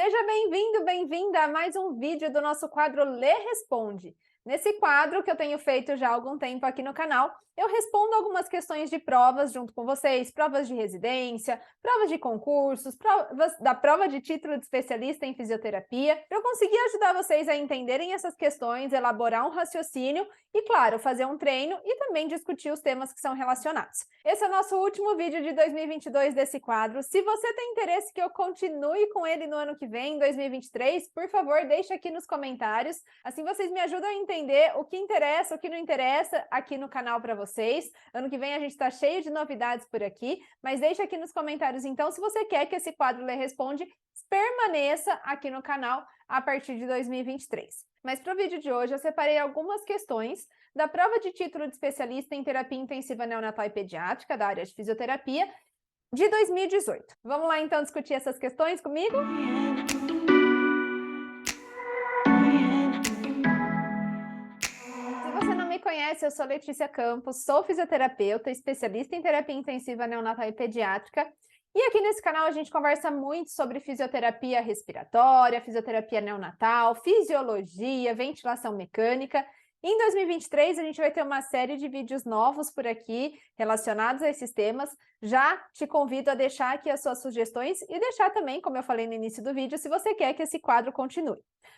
Seja bem-vindo, bem-vinda a mais um vídeo do nosso quadro Lê Responde. Nesse quadro, que eu tenho feito já há algum tempo aqui no canal, eu respondo algumas questões de provas junto com vocês, provas de residência, provas de concursos, provas da prova de título de especialista em fisioterapia, para eu conseguir ajudar vocês a entenderem essas questões, elaborar um raciocínio e, claro, fazer um treino e também discutir os temas que são relacionados. Esse é o nosso último vídeo de 2022 desse quadro. Se você tem interesse que eu continue com ele no ano que vem, em 2023, por favor, deixe aqui nos comentários. Assim vocês me ajudam a entender o que interessa, o que não interessa aqui no canal para vocês. Ano que vem a gente está cheio de novidades por aqui, mas deixe aqui nos comentários, então, se você quer que esse quadro Lê Responde permaneça aqui no canal a partir de 2023. Mas para o vídeo de hoje eu separei algumas questões da prova de título de especialista em terapia intensiva neonatal e pediátrica da área de fisioterapia de 2018. Vamos lá então discutir essas questões comigo? Se você não me conhece, eu sou Letícia Campos, sou fisioterapeuta, especialista em terapia intensiva neonatal e pediátrica. E aqui nesse canal a gente conversa muito sobre fisioterapia respiratória, fisioterapia neonatal, fisiologia, ventilação mecânica. Em 2023, a gente vai ter uma série de vídeos novos por aqui relacionados a esses temas. Já te convido a deixar aqui as suas sugestões e deixar também, como eu falei no início do vídeo, se você quer que esse quadro continue.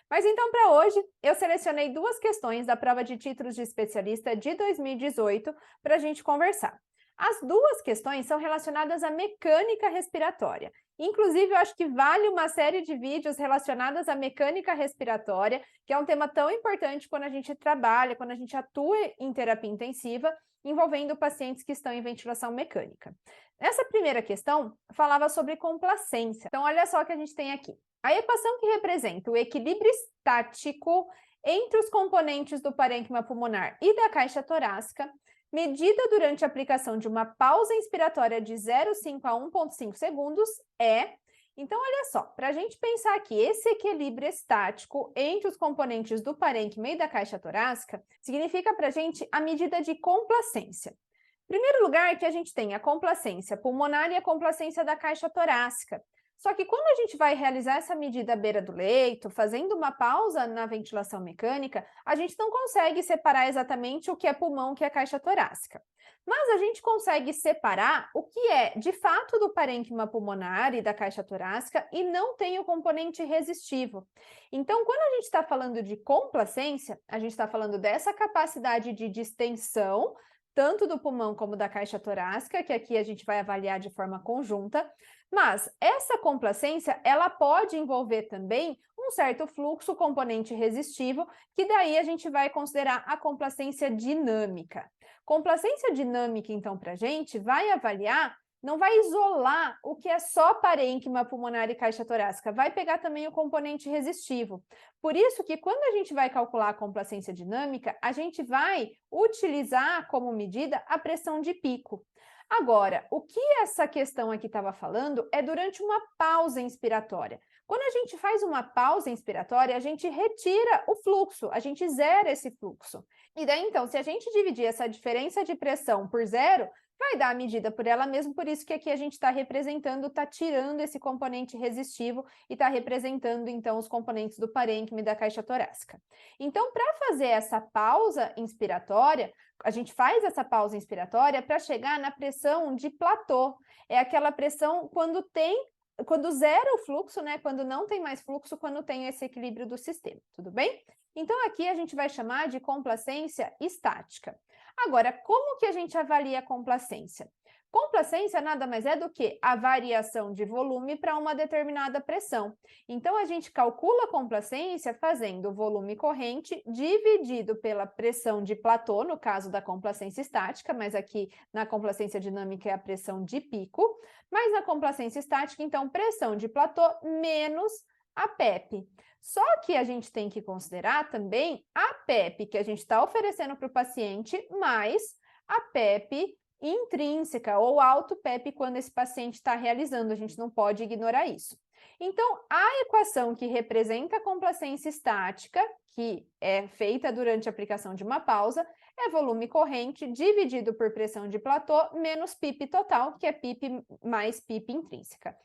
Mas então, para hoje, eu selecionei duas questões da prova de títulos de especialista de 2018 para a gente conversar. As duas questões são relacionadas à mecânica respiratória. Inclusive, eu acho que vale uma série de vídeos relacionadas à mecânica respiratória, que é um tema tão importante quando a gente trabalha, quando a gente atua em terapia intensiva, envolvendo pacientes que estão em ventilação mecânica. Essa primeira questão falava sobre complacência. Então, olha só o que a gente tem aqui. A equação que representa o equilíbrio estático entre os componentes do parênquima pulmonar e da caixa torácica, medida durante a aplicação de uma pausa inspiratória de 0,5 a 1,5 segundos é... Então, olha só, para a gente pensar aqui, esse equilíbrio estático entre os componentes do parênquima e da caixa torácica significa para a gente a medida de complacência. Em primeiro lugar, que a gente tem a complacência pulmonar e a complacência da caixa torácica. Só que quando a gente vai realizar essa medida à beira do leito, fazendo uma pausa na ventilação mecânica, a gente não consegue separar exatamente o que é pulmão, o que é caixa torácica. Mas a gente consegue separar o que é, de fato, do parênquima pulmonar e da caixa torácica e não tem o componente resistivo. Então, quando a gente está falando de complacência, a gente está falando dessa capacidade de distensão, tanto do pulmão como da caixa torácica, que aqui a gente vai avaliar de forma conjunta, mas essa complacência, ela pode envolver também um certo fluxo componente resistivo, que daí a gente vai considerar a complacência dinâmica. Complacência dinâmica, então, para a gente, vai avaliar, não vai isolar o que é só parênquima pulmonar e caixa torácica, vai pegar também o componente resistivo. Por isso que quando a gente vai calcular a complacência dinâmica, a gente vai utilizar como medida a pressão de pico. Agora, o que essa questão aqui estava falando é durante uma pausa inspiratória. Quando a gente faz uma pausa inspiratória, a gente retira o fluxo, a gente zera esse fluxo. E daí, então, se a gente dividir essa diferença de pressão por zero, vai dar a medida por ela mesmo, por isso que aqui a gente está representando, está tirando esse componente resistivo e está representando, então, os componentes do parênquima e da caixa torácica. Então, para fazer essa pausa inspiratória, a gente faz essa pausa inspiratória para chegar na pressão de platô. É aquela pressão quando zera o fluxo, né? Quando não tem mais fluxo, quando tem esse equilíbrio do sistema, tudo bem? Então, aqui a gente vai chamar de complacência estática. Agora, como que a gente avalia a complacência? Complacência nada mais é do que a variação de volume para uma determinada pressão. Então, a gente calcula a complacência fazendo o volume corrente dividido pela pressão de platô, no caso da complacência estática, mas aqui na complacência dinâmica é a pressão de pico, mas na complacência estática, então, pressão de platô menos a PEP. Só que a gente tem que considerar também a PEP que a gente está oferecendo para o paciente, mais a PEP intrínseca ou alto PEP quando esse paciente está realizando, a gente não pode ignorar isso. Então, a equação que representa a complacência estática, que é feita durante a aplicação de uma pausa, é volume corrente dividido por pressão de platô menos PIP total, que é PIP mais PIP intrínseca.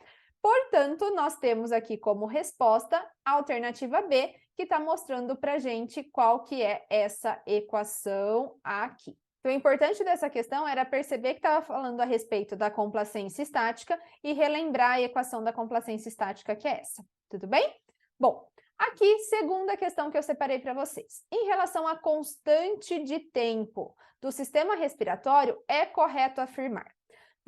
Portanto, nós temos aqui como resposta a alternativa B, que está mostrando para a gente qual que é essa equação aqui. Então, o importante dessa questão era perceber que estava falando a respeito da complacência estática e relembrar a equação da complacência estática, que é essa. Tudo bem? Bom, aqui, segunda questão que eu separei para vocês. Em relação à constante de tempo do sistema respiratório, é correto afirmar.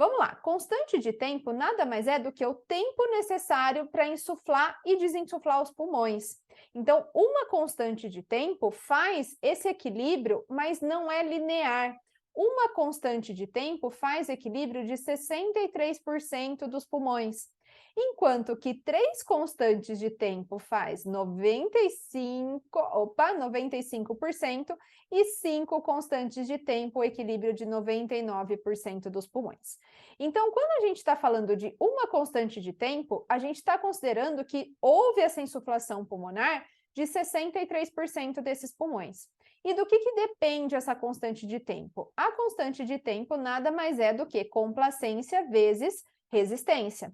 Vamos lá, constante de tempo nada mais é do que o tempo necessário para insuflar e desinsuflar os pulmões. Então, uma constante de tempo faz esse equilíbrio, mas não é linear. Uma constante de tempo faz equilíbrio de 63% dos pulmões, enquanto que 3 constantes de tempo faz 95% e 5 constantes de tempo, o equilíbrio de 99% dos pulmões. Então, quando a gente está falando de uma constante de tempo, a gente está considerando que houve essa insuflação pulmonar de 63% desses pulmões. E do que depende essa constante de tempo? A constante de tempo nada mais é do que complacência vezes resistência.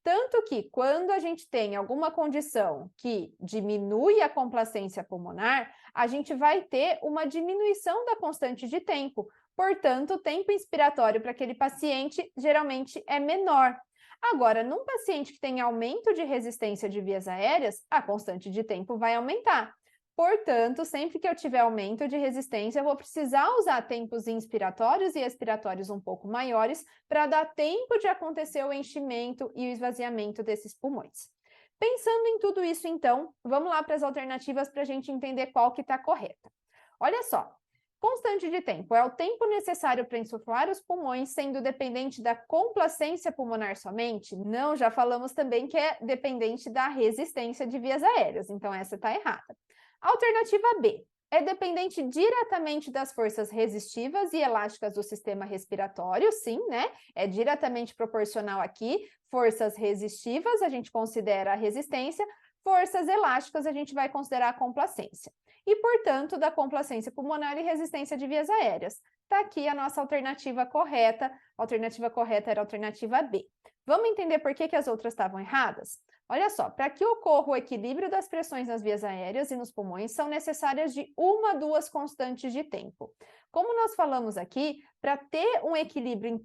Tanto que, quando a gente tem alguma condição que diminui a complacência pulmonar, a gente vai ter uma diminuição da constante de tempo. Portanto, o tempo inspiratório para aquele paciente geralmente é menor. Agora, num paciente que tem aumento de resistência de vias aéreas, a constante de tempo vai aumentar. Portanto, sempre que eu tiver aumento de resistência, eu vou precisar usar tempos inspiratórios e expiratórios um pouco maiores para dar tempo de acontecer o enchimento e o esvaziamento desses pulmões. Pensando em tudo isso, então, vamos lá para as alternativas para a gente entender qual que está correta. Olha só, constante de tempo é o tempo necessário para insuflar os pulmões, sendo dependente da complacência pulmonar somente? Não, já falamos também que é dependente da resistência de vias aéreas, então essa está errada. Alternativa B, é dependente diretamente das forças resistivas e elásticas do sistema respiratório, sim, né? É diretamente proporcional aqui. Forças resistivas, a gente considera a resistência, forças elásticas, a gente vai considerar a complacência. E, portanto, da complacência pulmonar e resistência de vias aéreas. Está aqui a nossa alternativa correta. A alternativa correta era a alternativa B. Vamos entender por que as outras estavam erradas? Olha só, para que ocorra o equilíbrio das pressões nas vias aéreas e nos pulmões, são necessárias de 1 a 2 constantes de tempo. Como nós falamos aqui, para ter um equilíbrio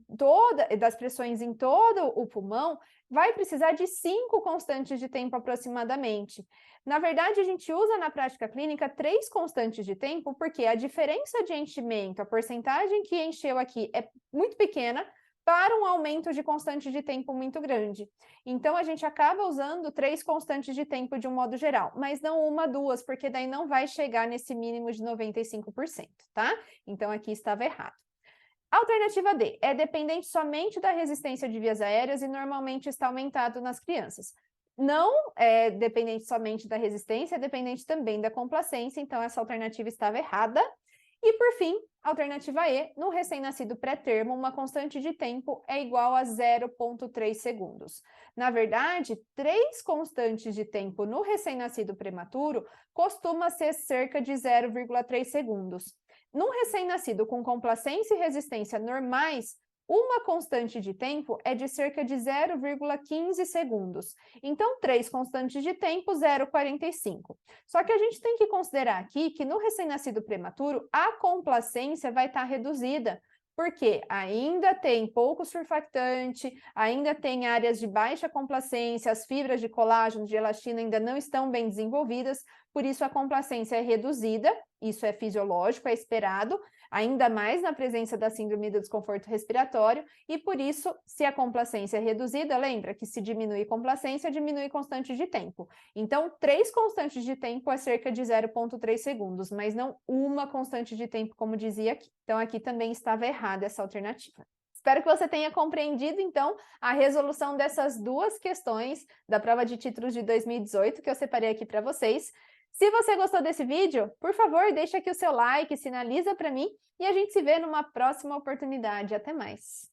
das pressões em todo o pulmão, vai precisar de 5 constantes de tempo aproximadamente. Na verdade, a gente usa na prática clínica 3 constantes de tempo, porque a diferença de enchimento, a porcentagem que encheu aqui é muito pequena, para um aumento de constante de tempo muito grande. Então, a gente acaba usando 3 constantes de tempo de um modo geral, mas não 1, 2, porque daí não vai chegar nesse mínimo de 95%, tá? Então, aqui estava errado. Alternativa D, é dependente somente da resistência de vias aéreas e normalmente está aumentado nas crianças. Não é dependente somente da resistência, é dependente também da complacência, então essa alternativa estava errada. E, por fim, alternativa E, no recém-nascido pré-termo, uma constante de tempo é igual a 0,3 segundos. Na verdade, 3 constantes de tempo no recém-nascido prematuro costuma ser cerca de 0,3 segundos. Num recém-nascido com complacência e resistência normais, uma constante de tempo é de cerca de 0,15 segundos. Então, 3 constantes de tempo, 0,45. Só que a gente tem que considerar aqui que no recém-nascido prematuro, a complacência vai estar reduzida, porque ainda tem pouco surfactante, ainda tem áreas de baixa complacência, as fibras de colágeno, de elastina ainda não estão bem desenvolvidas, por isso a complacência é reduzida, isso é fisiológico, é esperado, ainda mais na presença da síndrome do desconforto respiratório, e por isso, se a complacência é reduzida, lembra que se diminui complacência, diminui constante de tempo. Então, 3 constantes de tempo é cerca de 0,3 segundos, mas não uma constante de tempo, como dizia aqui. Então, aqui também estava errada essa alternativa. Espero que você tenha compreendido, então, a resolução dessas 2 questões da prova de títulos de 2018 que eu separei aqui para vocês. Se você gostou desse vídeo, por favor, deixa aqui o seu like, sinaliza para mim e a gente se vê numa próxima oportunidade. Até mais!